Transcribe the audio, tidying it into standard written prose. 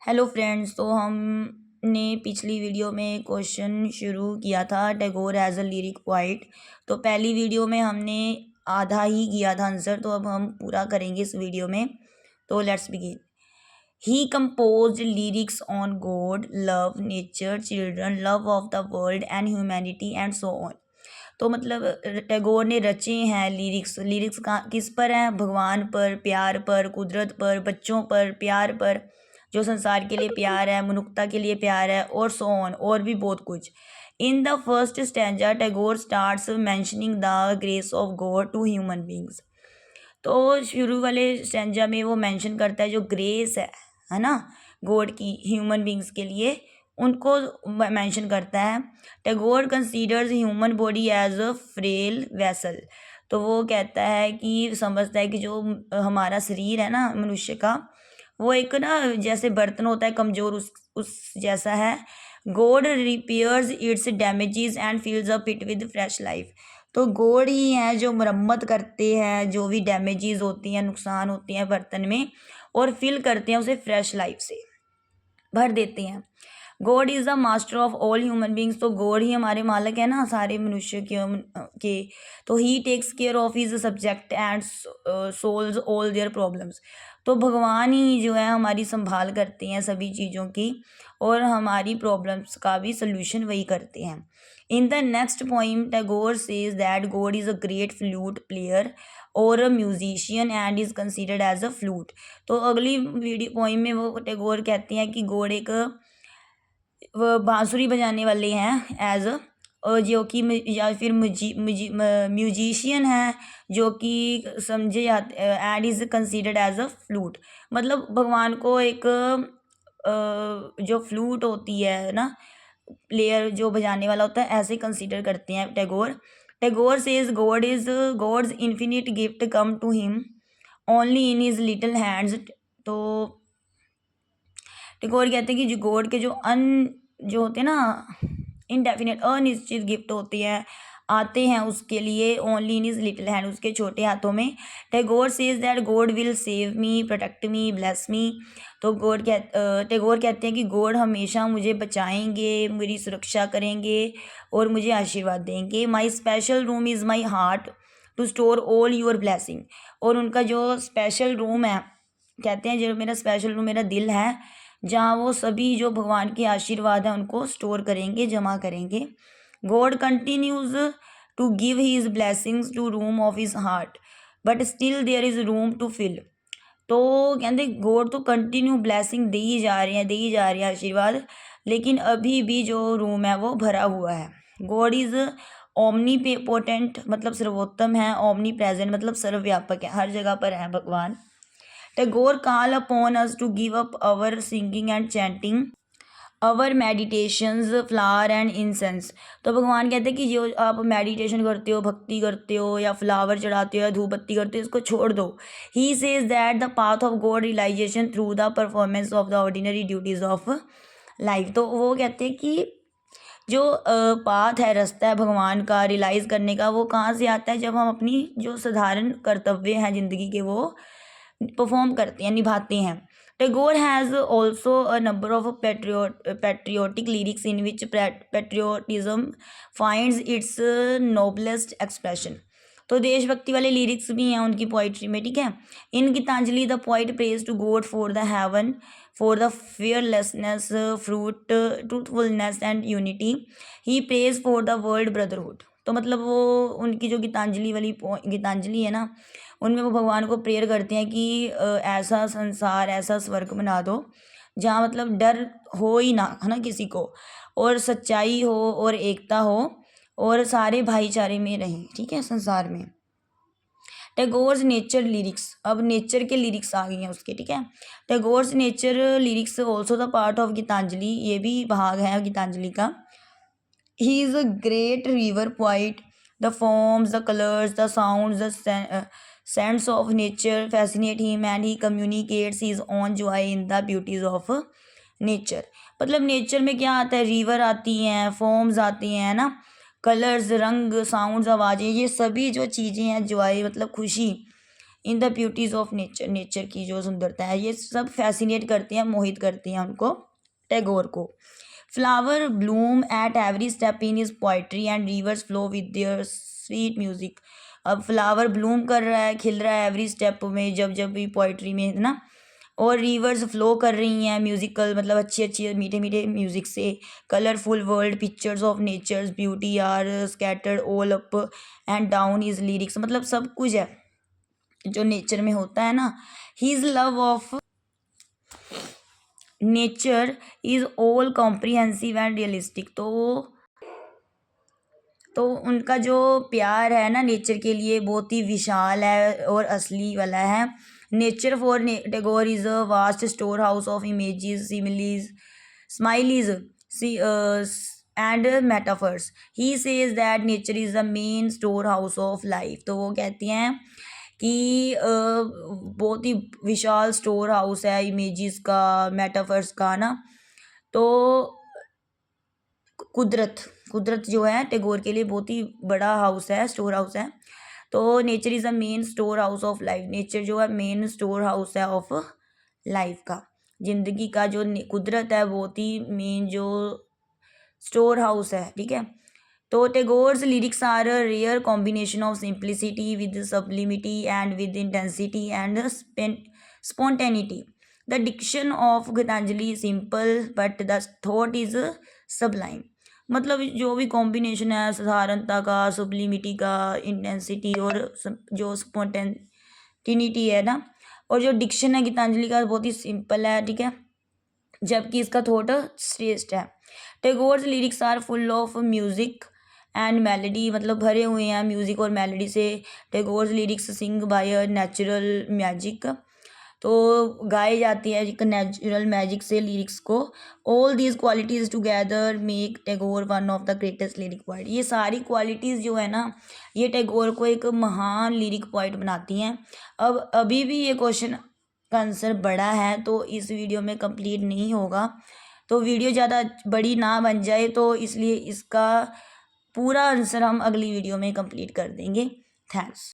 Hello friends, तो हमने पिछली वीडियो में क्वेश्चन शुरू किया था Tagore as a lyric poet. तो पहली वीडियो में हमने आधा ही किया था आंसर, तो अब हम पूरा करेंगे इस वीडियो में। तो let's begin. He composed lyrics on God, love, nature, children, love of the world and humanity and so on. तो मतलब टैगोर ने रचे हैं लिरिक्स। लिरिक्स का किस पर हैं? भगवान पर, प्यार पर, कुदरत पर, बच्चों पर, प्यार पर, जो संसार के लिए प्यार है, मनुष्यता के लिए प्यार है, और सो ऑन, और भी बहुत कुछ। In the first stanza Tagore starts mentioning the grace of God to human beings. तो शुरू वाले स्टैंजा में वो मेंशन करता है जो ग्रेस है ना, गॉड की ह्यूमन बींग्स के लिए, उनको मेंशन करता है। Tagore considers human body as a frail vessel. तो वो कहता है कि समझता है कि जो हमारा शरीर है ना मनुष्य का, वो एक ना जैसे बर्तन होता है कमज़ोर, उस जैसा है। God repairs it's damages and फिल्स up it with fresh life. तो गॉड ही हैं जो मरम्मत करते हैं जो भी डैमेजेस होती हैं, नुकसान होती हैं बर्तन में, और फिल करते हैं उसे फ्रेश लाइफ से, भर देते हैं। God is the master of all human beings. तो गॉड ही हमारे मालिक है ना सारे मनुष्य के। तो he takes care of his subject and solves all their problems. तो भगवान ही जो है हमारी संभाल करते हैं सभी चीज़ों की, और हमारी प्रॉब्लम्स का भी सल्यूशन वही करते हैं। In the next poem Tagore says that God is a great flute player और a musician and is considered as a flute. तो अगली वीडियो पोइम में वो टैगोर कहते हैं कि गॉड एक वो बांसुरी बजाने वाले हैं एज जो कि या फिर म्यूजिशियन है जो कि समझे जाते, and is considered as a flute. मतलब भगवान को एक जो फ्लूट होती है ना, प्लेयर जो बजाने वाला होता है, ऐसे कंसिडर करते हैं Tagore. Tagore says God is God's infinite gift come to him only in his little hands. तो टैगोर कहते हैं कि जो गॉड के जो होते हैं ना इनडेफिनेट अनिश्चित गिफ्ट होते हैं, आते हैं उसके लिए only in is little hand, उसके छोटे हाथों में। Tagore says that God will save me, protect me, bless me. तो टैगोर कहते हैं कि गॉड हमेशा मुझे बचाएंगे, मेरी सुरक्षा करेंगे और मुझे आशीर्वाद देंगे। My special room is my heart to store all your blessing. और उनका जो स्पेशल रूम है, कहते हैं जो मेरा स्पेशल रूम मेरा दिल है, जहाँ वो सभी जो भगवान के आशीर्वाद हैं उनको स्टोर करेंगे, जमा करेंगे। God continues to give his blessings to room of his heart but still there is room to fill. तो कहते गॉड तो कंटिन्यू ब्लेसिंग दे ही जा रहे हैं, दे ही जा रहे हैं आशीर्वाद, लेकिन अभी भी जो रूम है वो भरा हुआ है। गॉड इज़ ओमनी पोटेंट, मतलब सर्वोत्तम है। ओमनी प्रेजेंट मतलब सर्वव्यापक है, हर जगह पर है भगवान। Tagore call upon us to give up our singing and chanting, our meditations, flower and incense. तो भगवान कहते हैं कि जो आप मेडिटेशन करते हो, भक्ति करते हो, या फ्लावर चढ़ाते हो, या धूप बत्ती करते हो, इसको छोड़ दो। He says that the path of God realisation through the performance of the ordinary duties of life. तो वो कहते हैं कि जो पाथ है, रास्ता है भगवान का रियलाइज़ करने का, वो कहाँ से आता है? जब हम अपनी जो साधारण कर्तव्य हैं ज़िंदगी के वो परफॉर्म करते हैं, निभाते हैं। Tagore has also a number of patriotic lyrics in which patriotism finds it's noblest expression. तो देशभक्ति वाले लिरिक्स भी हैं उनकी पोइट्री में, ठीक है। In Gitanjali the poet prays to God for the heaven, for the fearlessness, fruit, truthfulness and unity. He prays for the world brotherhood. तो मतलब वो उनकी जो गीतांजलि वाली गीतांजलि है ना, उनमें वो भगवान को प्रेयर करते हैं कि ऐसा संसार, ऐसा स्वर्ग बना दो जहाँ मतलब डर हो ही ना, है ना, किसी को, और सच्चाई हो और एकता हो और सारे भाईचारे में रहें, ठीक है, संसार में। टैगोर्स नेचर लिरिक्स, अब नेचर के लिरिक्स आ गई हैं उसके, ठीक है। Tagore's nature lyrics also the part of Gitanjali, ये भी भाग है गीतांजलि का। He is a great river poet, the forms, the colours, the sounds, the sense of nature fascinate him and he communicates his own joy in the beauties of nature. मतलब nature में क्या आता है? रिवर आती हैं, forms आती हैं ना, कलर्स, रंग, साउंड्स, आवाज़ें, ये सभी जो चीज़ें हैं, जॉय मतलब खुशी, in the beauties of nature, nature की जो सुंदरता है, ये सब फैसिनेट करते हैं, मोहित करते हैं उनको, टैगोर को। Flower Bloom at every step in is poetry and reverse flow with their sweet music. अब फ्लावर ब्लूम कर रहा है, खिल रहा है एवरी स्टेप में, जब जब भी पोइट्री में, है ना, और रिवर्स फ्लो कर रही हैं म्यूजिकल, मतलब अच्छी अच्छी मीठे मीठे म्यूजिक से। Colourful world pictures of nature's beauty are scattered all up and down his lyrics, मतलब सब कुछ है जो नेचर में होता है ना। His love of nature is all comprehensive and realistic. तो उनका जो प्यार है ना नेचर के लिए बहुत ही विशाल है और असली वाला है। Nature for Tagore is a vast store house of images, similes, smileys and metaphors. He says that nature is the main store house of life. तो वो कहती हैं कि बहुत ही विशाल स्टोर हाउस है इमेजेस का, मेटाफर्स का ना। तो कुदरत जो है टैगोर के लिए बहुत ही बड़ा हाउस है, स्टोर हाउस है। तो nature is a main store house of life, nature जो है मेन स्टोर हाउस है ऑफ लाइफ का, जिंदगी का जो कुदरत है बहुत ही मेन जो स्टोर हाउस है, ठीक है। तो Tagore's lyrics are a rare combination of simplicity with sublimity and with intensity and spontaneity. The diction of Gitanjali simple but the thought is sublime. मतलब जो भी कॉम्बिनेशन है साधारणता का, सब्लिमिटी का, इंटेंसिटी और जो स्पॉन्टेनिटी है ना, और जो डिक्शन है गीतांजलि का बहुत ही सिंपल है, ठीक है, जबकि इसका थॉट श्रेष्ठ है। Tagore's lyrics are full of music and melody, मतलब भरे हुए हैं म्यूजिक और मेलोडी से। Tagore's lyrics sing by a natural magic, तो गाई जाती है एक नेचुरल मैजिक से लिरिक्स को। All these qualities together make Tagore one of the greatest lyric poet. ये सारी क्वालिटीज़ जो है ना, ये टैगोर को एक महान लिरिक पोइट बनाती हैं। अब अभी भी ये क्वेश्चन का आंसर बड़ा है, तो इस वीडियो में कंप्लीट नहीं होगा, तो वीडियो ज़्यादा बड़ी ना बन जाए, तो इसलिए इसका पूरा आंसर हम अगली वीडियो में कंप्लीट कर देंगे। थैंक्स।